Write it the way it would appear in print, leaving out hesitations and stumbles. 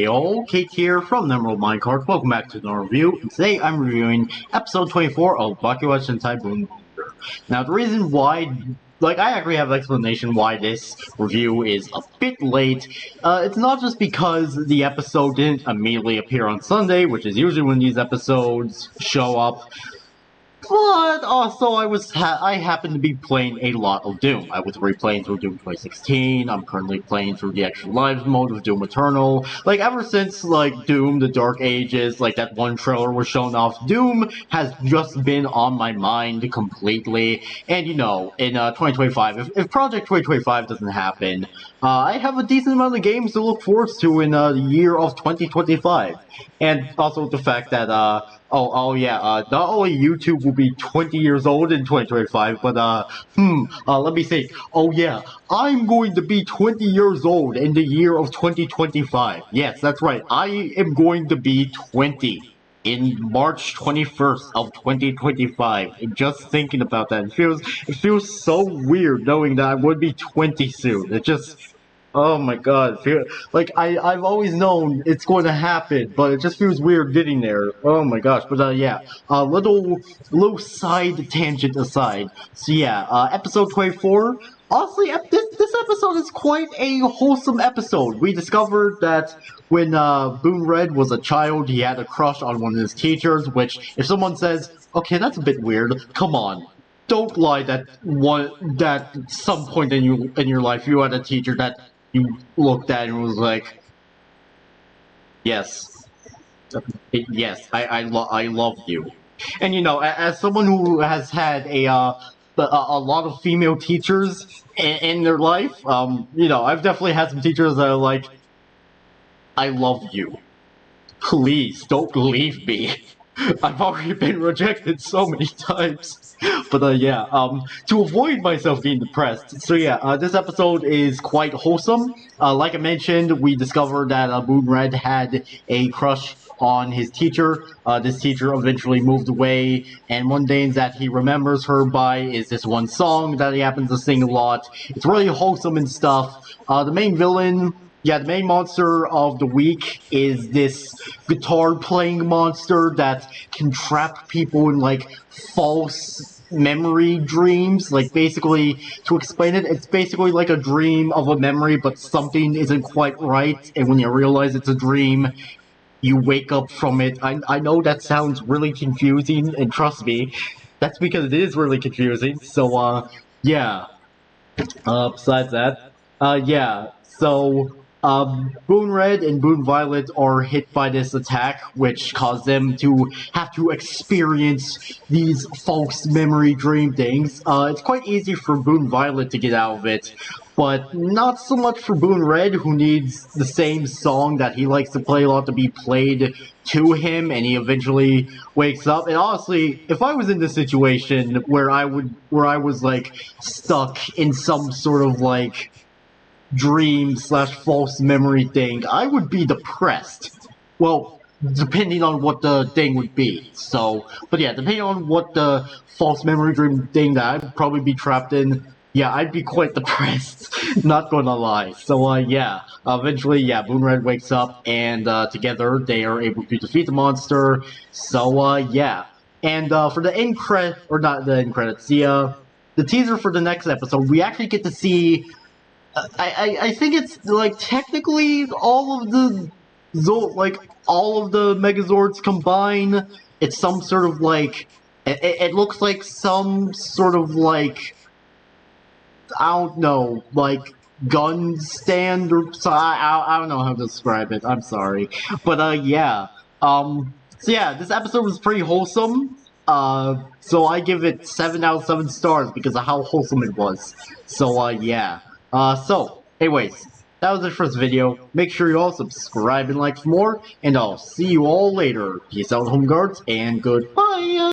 Heyo, Kate here from Emerald Minecart. Welcome back to another review. And today I'm reviewing episode 24 of Bakuage Sentai Boonboomger. Now the reason why, I actually have an explanation why this review is a bit late. It's not just because the episode didn't immediately appear on Sunday, which is usually when these episodes show up. But also, I happen to be playing a lot of Doom. I was replaying through Doom 2016. I'm currently playing through the Extra Lives mode of Doom Eternal. Ever since, Doom, the Dark Ages, that one trailer was shown off, Doom has just been on my mind completely. And, in 2025, if Project 2025 doesn't happen, I have a decent amount of games to look forward to in the year of 2025. And also the fact that, not only YouTube will be 20 years old in 2025, but, let me think. Oh yeah, I'm going to be 20 years old in the year of 2025. Yes, that's right. I am going to be 20 in March 21st of 2025. And just thinking about that, it feels so weird knowing that I would be 20 soon. It just, oh my god, I've always known it's going to happen, but it just feels weird getting there. Oh my gosh, but yeah, little side tangent aside. So yeah, episode 24, honestly, this episode is quite a wholesome episode. We discovered that when Boonred was a child, he had a crush on one of his teachers, which, if someone says, okay, that's a bit weird, come on. Don't lie that at some point in your life you had a teacher that you looked at and was like, yes, yes, I love you. And as someone who has had a lot of female teachers in their life, I've definitely had some teachers that are like, I love you. Please don't leave me. I've already been rejected so many times. But yeah, to avoid myself being depressed, so yeah, this episode is quite wholesome. Like I mentioned, we discovered that Boonred had a crush on his teacher. This teacher eventually moved away, and one day that he remembers her by is this one song that he happens to sing a lot. It's really wholesome and stuff. The main villain, yeah, the main monster of the week is this guitar-playing monster that can trap people in, false memory dreams. Basically, to explain it, it's basically like a dream of a memory, but something isn't quite right, and when you realize it's a dream, you wake up from it. I know that sounds really confusing, and trust me, that's because it is really confusing, so, yeah. Besides that, yeah, so Boonred and Boonviolet are hit by this attack, which caused them to have to experience these false memory dream things. It's quite easy for Boonviolet to get out of it, but not so much for Boonred, who needs the same song that he likes to play a lot to be played to him, and he eventually wakes up. And honestly, if I was in this situation where I was stuck in some sort of dream/false memory thing, I would be depressed. Well, depending on what the thing would be. So, but yeah, depending on what the false memory dream thing that I'd probably be trapped in, yeah, I'd be quite depressed. Not gonna lie. So, yeah, eventually, yeah, Boonred wakes up, and together they are able to defeat the monster. So, yeah. And for the end credit, or not the end credits, the teaser for the next episode, we actually get to see. I think it's technically all of the Megazords combined. It's some sort of it looks like some sort of I don't know, gun stand or so. I don't know how to describe it. I'm sorry, but yeah. So yeah, this episode was pretty wholesome. So I give it 7 out of 7 stars because of how wholesome it was. So yeah. So, anyways, that was the first video. Make sure you all subscribe and like for more, and I'll see you all later. Peace out, home guards, and goodbye!